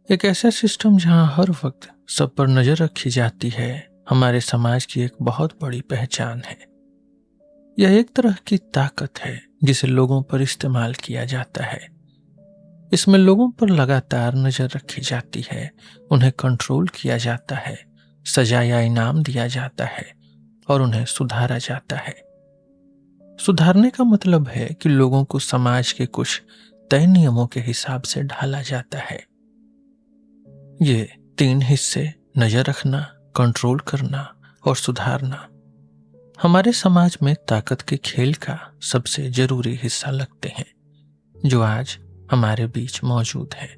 एक ऐसा सिस्टम जहां हर वक्त सब पर नजर रखी जाती है हमारे समाज की एक बहुत बड़ी पहचान है। यह एक तरह की ताकत है जिसे लोगों पर इस्तेमाल किया जाता है। इसमें लोगों पर लगातार नजर रखी जाती है, उन्हें कंट्रोल किया जाता है, सजा या इनाम दिया जाता है और उन्हें सुधारा जाता है। सुधारने का मतलब है कि लोगों को समाज के कुछ तय नियमों के हिसाब से ढाला जाता है। ये 3 हिस्से, नजर रखना, कंट्रोल करना और सुधारना, हमारे समाज में ताकत के खेल का सबसे जरूरी हिस्सा लगते हैं, जो आज हमारे बीच मौजूद है।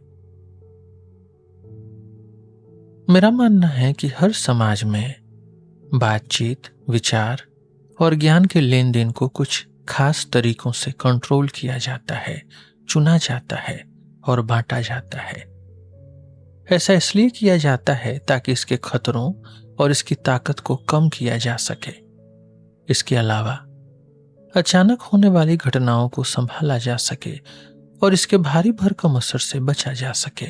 मेरा मानना है कि हर समाज में बातचीत, विचार और ज्ञान के लेन देन को कुछ खास तरीकों से कंट्रोल किया जाता है, चुना जाता है और बांटा जाता है। ऐसा इसलिए किया जाता है ताकि इसके खतरों और इसकी ताकत को कम किया जा सके। इसके अलावा अचानक होने वाली घटनाओं को संभाला जा सके और इसके भारी भरकम असर से बचा जा सके।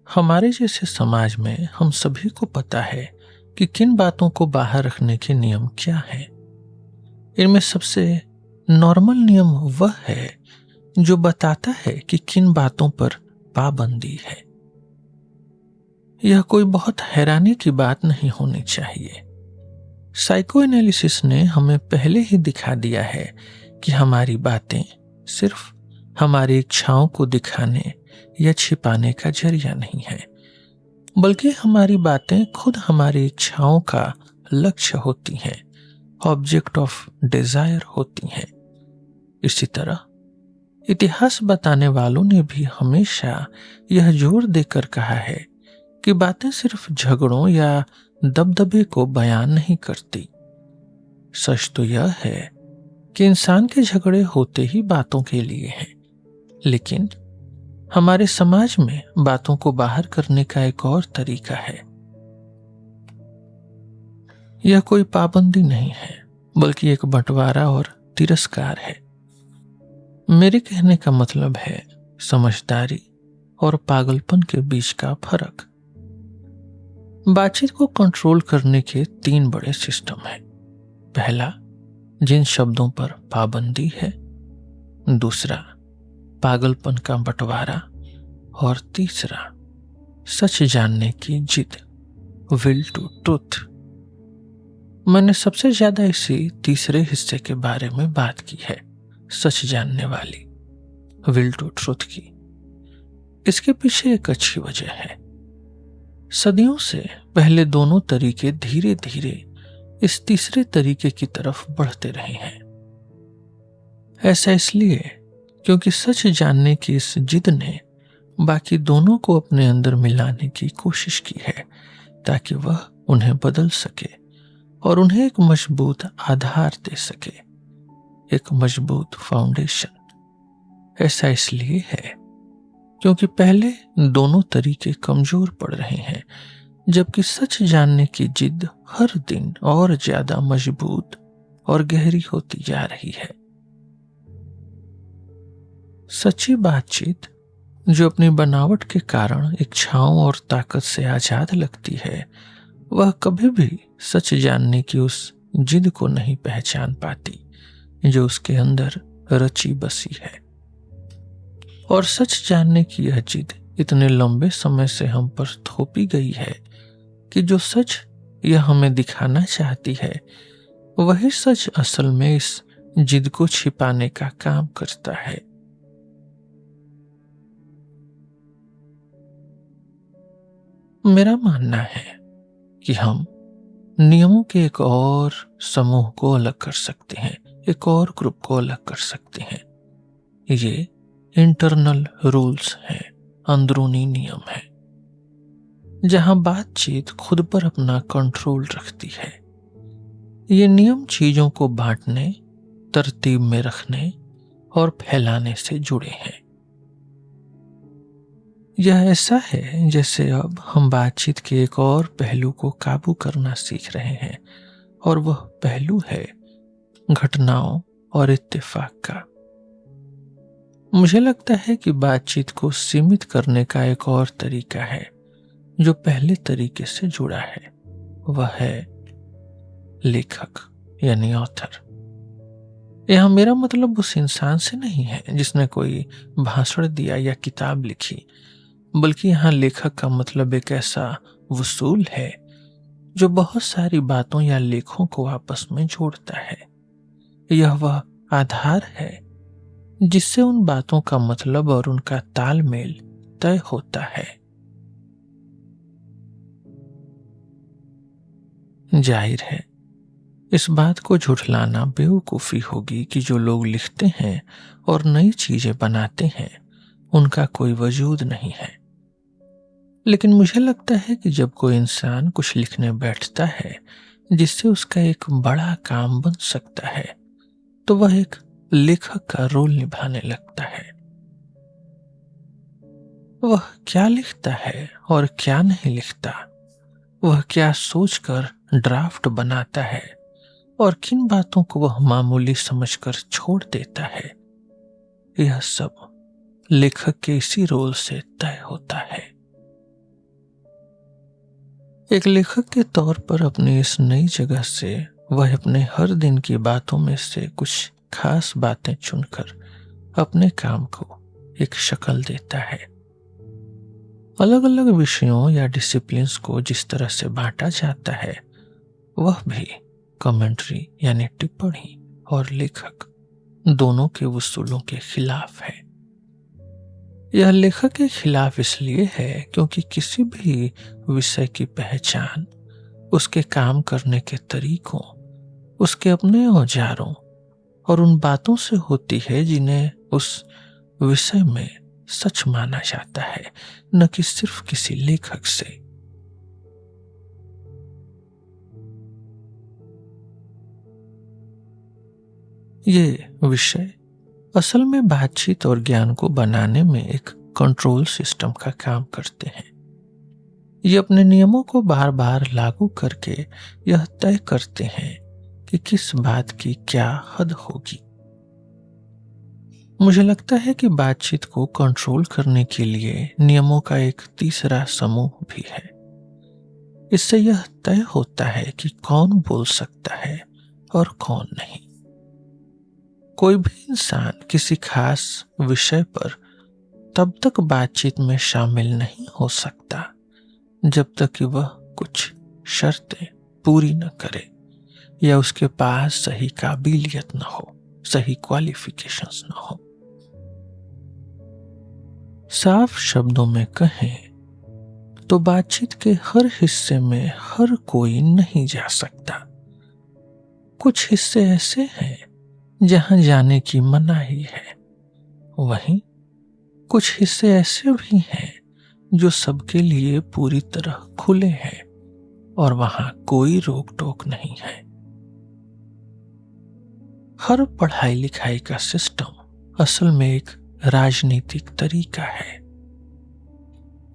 हमारे जैसे समाज में हम सभी को पता है कि किन बातों को बाहर रखने के नियम क्या हैं। इनमें सबसे नॉर्मल नियम वह है जो बताता है कि किन बातों पर पाबंदी है। यह कोई बहुत हैरानी की बात नहीं होनी चाहिए। साइको एनालिसिस ने हमें पहले ही दिखा दिया है कि हमारी बातें सिर्फ हमारी इच्छाओं को दिखाने या छिपाने का जरिया नहीं है, बल्कि हमारी बातें खुद हमारी इच्छाओं का लक्ष्य होती हैं, ऑब्जेक्ट ऑफ डिजायर होती हैं। इसी तरह इतिहास बताने वालों ने भी हमेशा यह जोर देकर कहा है कि बातें सिर्फ झगड़ों या दबदबे को बयान नहीं करती। सच तो यह है कि इंसान के झगड़े होते ही बातों के लिए हैं, लेकिन हमारे समाज में बातों को बाहर करने का एक और तरीका है। यह कोई पाबंदी नहीं है, बल्कि एक बंटवारा और तिरस्कार है। मेरे कहने का मतलब है समझदारी और पागलपन के बीच का फर्क। बातचीत को कंट्रोल करने के 3 बड़े सिस्टम हैं। पहला, जिन शब्दों पर पाबंदी है। दूसरा, पागलपन का बंटवारा। और तीसरा, सच जानने की जिद, विल टू ट्रूथ। मैंने सबसे ज्यादा इसी तीसरे हिस्से के बारे में बात की है, सच जानने वाली, विल टू ट्रूथ की। इसके पीछे एक अच्छी वजह है। सदियों से पहले दोनों तरीके धीरे धीरे इस तीसरे तरीके की तरफ बढ़ते रहे हैं। ऐसा इसलिए क्योंकि सच जानने की इस जिद ने बाकी दोनों को अपने अंदर मिलाने की कोशिश की है, ताकि वह उन्हें बदल सके और उन्हें एक मजबूत आधार दे सके, एक मजबूत फाउंडेशन। ऐसा इसलिए है क्योंकि पहले दोनों तरीके कमजोर पड़ रहे हैं, जबकि सच जानने की जिद हर दिन और ज्यादा मजबूत और गहरी होती जा रही है। सच्ची बातचीत, जो अपनी बनावट के कारण इच्छाओं और ताकत से आजाद लगती है, वह कभी भी सच जानने की उस जिद को नहीं पहचान पाती जो उसके अंदर रची बसी है। और सच जानने की यह जिद इतने लंबे समय से हम पर थोपी गई है कि जो सच यह हमें दिखाना चाहती है, वही सच असल में इस जिद को छिपाने का काम करता है। मेरा मानना है कि हम नियमों के एक और समूह को अलग कर सकते हैं, एक और ग्रुप को अलग कर सकते हैं। ये इंटरनल रूल्स हैं, अंदरूनी नियम हैं, जहां बातचीत खुद पर अपना कंट्रोल रखती है। ये नियम चीजों को बांटने, तरतीब में रखने और फैलाने से जुड़े हैं। यह ऐसा है जैसे अब हम बातचीत के एक और पहलू को काबू करना सीख रहे हैं, और वह पहलू है घटनाओं और इत्तेफाक का। मुझे लगता है कि बातचीत को सीमित करने का एक और तरीका है जो पहले तरीके से जुड़ा है। वह है लेखक यानी ऑथर। यहां मेरा मतलब उस इंसान से नहीं है जिसने कोई भाषण दिया या किताब लिखी, बल्कि यहाँ लेखक का मतलब एक ऐसा वसूल है जो बहुत सारी बातों या लेखों को आपस में जोड़ता है। यह वह आधार है जिससे उन बातों का मतलब और उनका तालमेल तय होता है। जाहिर है, इस बात को झुठलाना बेवकूफी होगी कि जो लोग लिखते हैं और नई चीजें बनाते हैं उनका कोई वजूद नहीं है। लेकिन मुझे लगता है कि जब कोई इंसान कुछ लिखने बैठता है जिससे उसका एक बड़ा काम बन सकता है, तो वह एक लेखक का रोल निभाने लगता है। वह क्या लिखता है और क्या नहीं लिखता, वह क्या सोचकर ड्राफ्ट बनाता है और किन बातों को वह मामूली समझकर छोड़ देता है, यह सब लेखक के इसी रोल से तय होता है। एक लेखक के तौर पर अपनी इस नई जगह से वह अपने हर दिन की बातों में से कुछ खास बातें चुनकर अपने काम को एक शक्ल देता है। अलग अलग विषयों या डिसिप्लिन्स को जिस तरह से बांटा जाता है, वह भी कमेंट्री यानी टिप्पणी और लेखक दोनों के वसूलों के खिलाफ है। यह लेखक के खिलाफ इसलिए है क्योंकि किसी भी विषय की पहचान उसके काम करने के तरीकों, उसके अपने औजारों और उन बातों से होती है जिन्हें उस विषय में सच माना जाता है, न कि सिर्फ किसी लेखक से। ये विषय असल में बातचीत और ज्ञान को बनाने में एक कंट्रोल सिस्टम का काम करते हैं। ये अपने नियमों को बार बार लागू करके यह तय करते हैं कि किस बात की क्या हद होगी। मुझे लगता है कि बातचीत को कंट्रोल करने के लिए नियमों का एक तीसरा समूह भी है। इससे यह तय होता है कि कौन बोल सकता है और कौन नहीं। कोई भी इंसान किसी खास विषय पर तब तक बातचीत में शामिल नहीं हो सकता जब तक कि वह कुछ शर्तें पूरी न करे या उसके पास सही काबिलियत न हो, सही क्वालिफिकेशंस न हो। साफ शब्दों में कहें तो बातचीत के हर हिस्से में हर कोई नहीं जा सकता। कुछ हिस्से ऐसे हैं जहां जाने की मनाही है, वहीं कुछ हिस्से ऐसे भी हैं जो सबके लिए पूरी तरह खुले हैं और वहां कोई रोक टोक नहीं है। हर पढ़ाई लिखाई का सिस्टम असल में एक राजनीतिक तरीका है।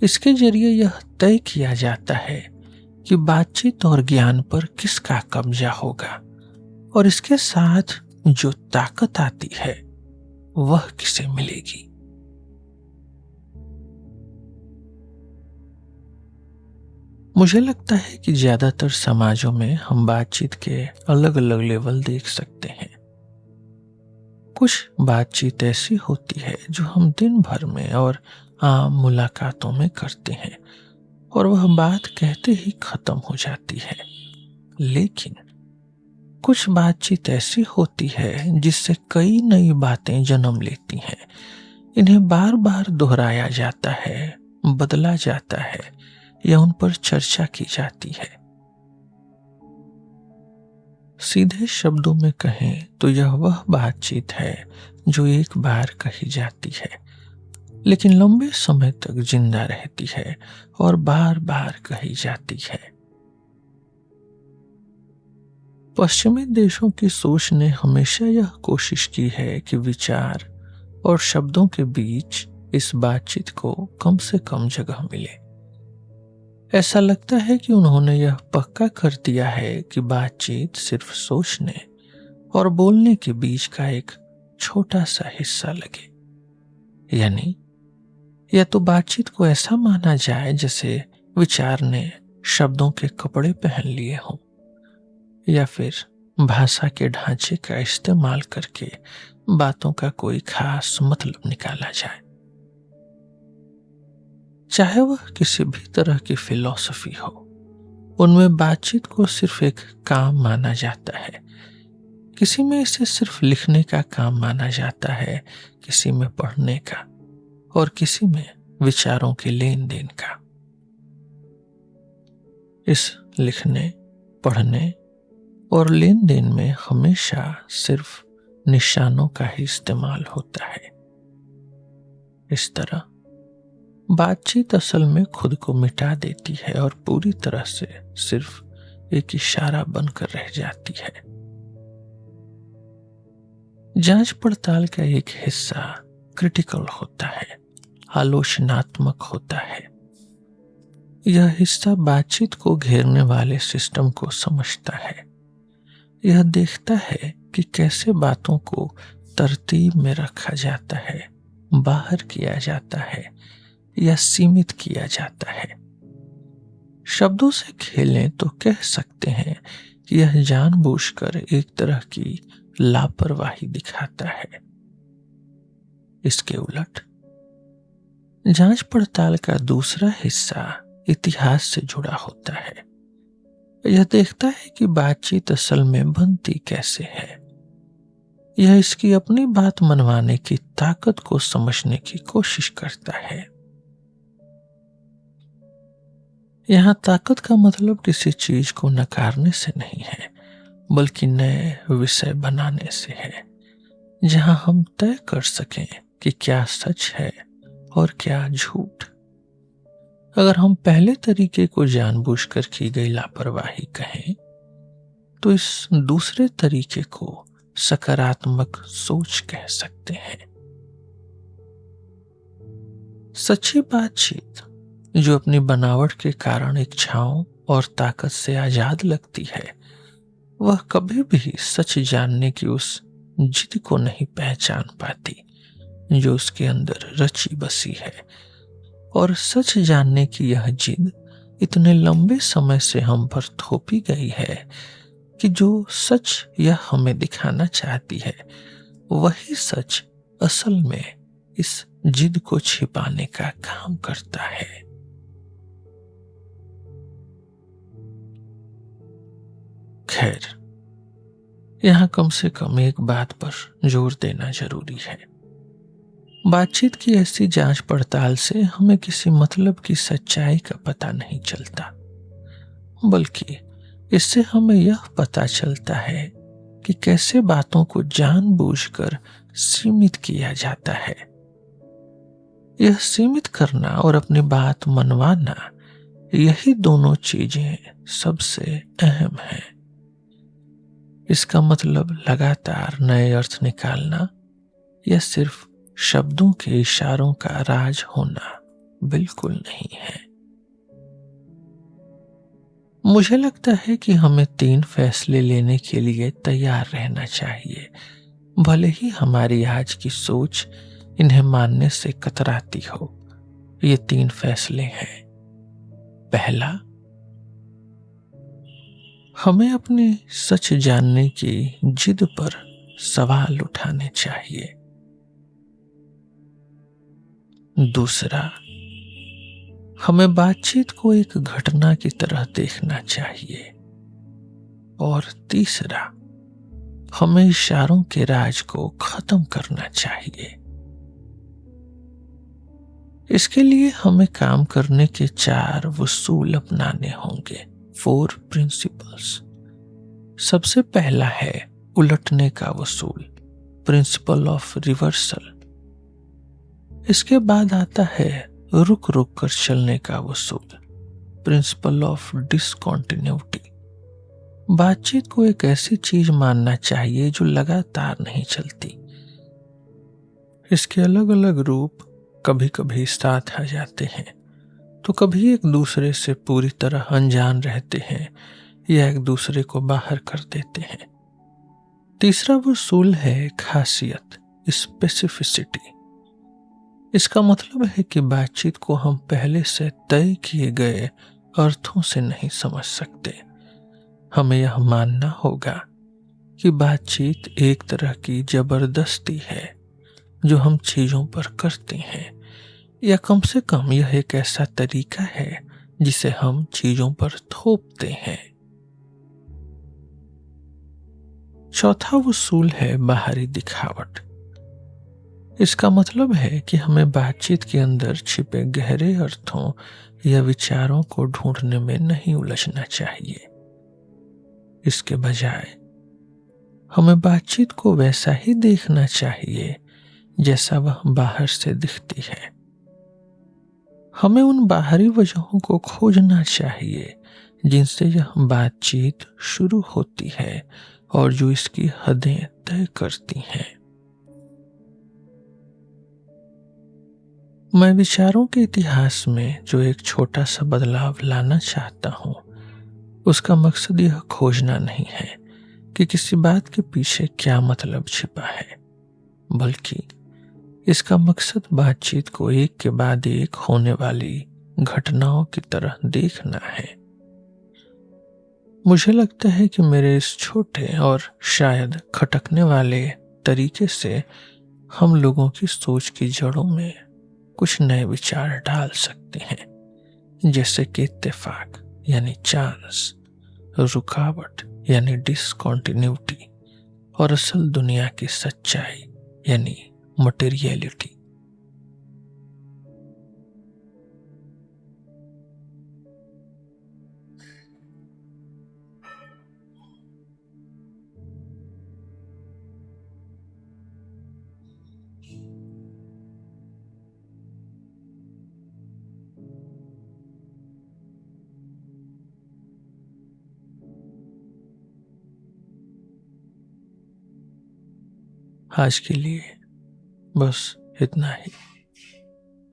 इसके जरिए यह तय किया जाता है कि बातचीत और ज्ञान पर किसका कब्जा होगा और इसके साथ जो ताकत आती है वह किसे मिलेगी। मुझे लगता है कि ज्यादातर समाजों में हम बातचीत के अलग अलग लेवल देख सकते हैं। कुछ बातचीत ऐसी होती है जो हम दिन भर में और आम मुलाकातों में करते हैं और वह बात कहते ही खत्म हो जाती है। लेकिन कुछ बातचीत ऐसी होती है जिससे कई नई बातें जन्म लेती हैं। इन्हें बार बार दोहराया जाता है, बदला जाता है या उन पर चर्चा की जाती है। सीधे शब्दों में कहें तो यह वह बातचीत है जो एक बार कही जाती है लेकिन लंबे समय तक जिंदा रहती है और बार बार कही जाती है। पश्चिमी देशों की सोच ने हमेशा यह कोशिश की है कि विचार और शब्दों के बीच इस बातचीत को कम से कम जगह मिले। ऐसा लगता है कि उन्होंने यह पक्का कर दिया है कि बातचीत सिर्फ सोचने और बोलने के बीच का एक छोटा सा हिस्सा लगे। यानी या तो बातचीत को ऐसा माना जाए जैसे विचार ने शब्दों के कपड़े पहन लिए हों, या फिर भाषा के ढांचे का इस्तेमाल करके बातों का कोई खास मतलब निकाला जाए। चाहे वह किसी भी तरह की फिलॉसफी हो, उनमें बातचीत को सिर्फ एक काम माना जाता है। किसी में इसे सिर्फ लिखने का काम माना जाता है, किसी में पढ़ने का, और किसी में विचारों के लेन देन का। इस लिखने, पढ़ने और लेन देन में हमेशा सिर्फ निशानों का ही इस्तेमाल होता है। इस तरह बातचीत असल में खुद को मिटा देती है और पूरी तरह से सिर्फ एक इशारा बनकर रह जाती है। जांच पड़ताल का एक हिस्सा क्रिटिकल होता है, आलोचनात्मक होता है। यह हिस्सा बातचीत को घेरने वाले सिस्टम को समझता है। यह देखता है कि कैसे बातों को तरतीब में रखा जाता है, बाहर किया जाता है या सीमित किया जाता है। शब्दों से खेलें तो कह सकते हैं कि यह जानबूझकर एक तरह की लापरवाही दिखाता है। इसके उलट जांच पड़ताल का दूसरा हिस्सा इतिहास से जुड़ा होता है। यह देखता है कि बातचीत असल में बनती कैसे है। यह इसकी अपनी बात मनवाने की ताकत को समझने की कोशिश करता है। यहां ताकत का मतलब किसी चीज को नकारने से नहीं है, बल्कि नए विषय बनाने से है, जहां हम तय कर सकें कि क्या सच है और क्या झूठ। अगर हम पहले तरीके को जानबूझकर की गई लापरवाही कहें, तो इस दूसरे तरीके को सकारात्मक सोच कह सकते हैं। सच्ची बातचीत, जो अपनी बनावट के कारण इच्छाओं और ताकत से आजाद लगती है, वह कभी भी सच जानने की उस जिद को नहीं पहचान पाती जो उसके अंदर रची बसी है। और सच जानने की यह जिद इतने लंबे समय से हम पर थोपी गई है कि जो सच यह हमें दिखाना चाहती है, वही सच असल में इस जिद को छिपाने का काम करता है। खैर, यहां कम से कम एक बात पर जोर देना जरूरी है। बातचीत की ऐसी जांच पड़ताल से हमें किसी मतलब की सच्चाई का पता नहीं चलता, बल्कि इससे हमें यह पता चलता है कि कैसे बातों को जानबूझकर सीमित किया जाता है। यह सीमित करना और अपनी बात मनवाना, यही दोनों चीजें सबसे अहम हैं। इसका मतलब लगातार नए अर्थ निकालना या सिर्फ शब्दों के इशारों का राज होना बिल्कुल नहीं है। मुझे लगता है कि हमें 3 फैसले लेने के लिए तैयार रहना चाहिए, भले ही हमारी आज की सोच इन्हें मानने से कतराती हो। ये 3 फैसले हैं। पहला, हमें अपने सच जानने की जिद पर सवाल उठाने चाहिए। दूसरा, हमें बातचीत को एक घटना की तरह देखना चाहिए। और तीसरा, हमें इशारों के राज को खत्म करना चाहिए। इसके लिए हमें काम करने के 4 वसूल अपनाने होंगे, 4 प्रिंसिपल्स। सबसे पहला है उलटने का वसूल, प्रिंसिपल ऑफ रिवर्सल। इसके बाद आता है रुक रुक कर चलने का वसूल, प्रिंसिपल ऑफ डिसकंटिन्यूटी। बातचीत को एक ऐसी चीज मानना चाहिए जो लगातार नहीं चलती। इसके अलग अलग रूप कभी कभी साथ आ जाते हैं, तो कभी एक दूसरे से पूरी तरह अनजान रहते हैं या एक दूसरे को बाहर कर देते हैं। तीसरा वसूल है खासियत, स्पेसिफिसिटी। इसका मतलब है कि बातचीत को हम पहले से तय किए गए अर्थों से नहीं समझ सकते। हमें यह मानना होगा कि बातचीत एक तरह की जबरदस्ती है जो हम चीजों पर करते हैं, या कम से कम यह एक ऐसा तरीका है जिसे हम चीजों पर थोपते हैं। चौथा उसूल है बाहरी दिखावट। इसका मतलब है कि हमें बातचीत के अंदर छिपे गहरे अर्थों या विचारों को ढूंढने में नहीं उलझना चाहिए। इसके बजाय हमें बातचीत को वैसा ही देखना चाहिए जैसा वह बाहर से दिखती है। हमें उन बाहरी वजहों को खोजना चाहिए जिनसे यह बातचीत शुरू होती है और जो इसकी हदें तय करती हैं। मैं विचारों के इतिहास में जो एक छोटा सा बदलाव लाना चाहता हूं, उसका मकसद यह खोजना नहीं है कि किसी बात के पीछे क्या मतलब छिपा है, बल्कि इसका मकसद बातचीत को एक के बाद एक होने वाली घटनाओं की तरह देखना है। मुझे लगता है कि मेरे इस छोटे और शायद खटकने वाले तरीके से हम लोगों की सोच की जड़ों में कुछ नए विचार डाल सकते हैं, जैसे कि इत्तेफाक यानी चांस, रुकावट यानी डिसकॉन्टिन्यूटी, और असल दुनिया की सच्चाई यानी मटेरियलिटी। आज के लिए बस इतना ही।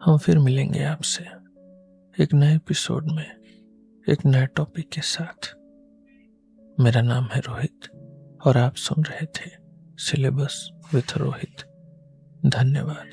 हम फिर मिलेंगे आपसे एक नए एपिसोड में एक नए टॉपिक के साथ। मेरा नाम है रोहित और आप सुन रहे थे सिलेबस विथ रोहित। धन्यवाद।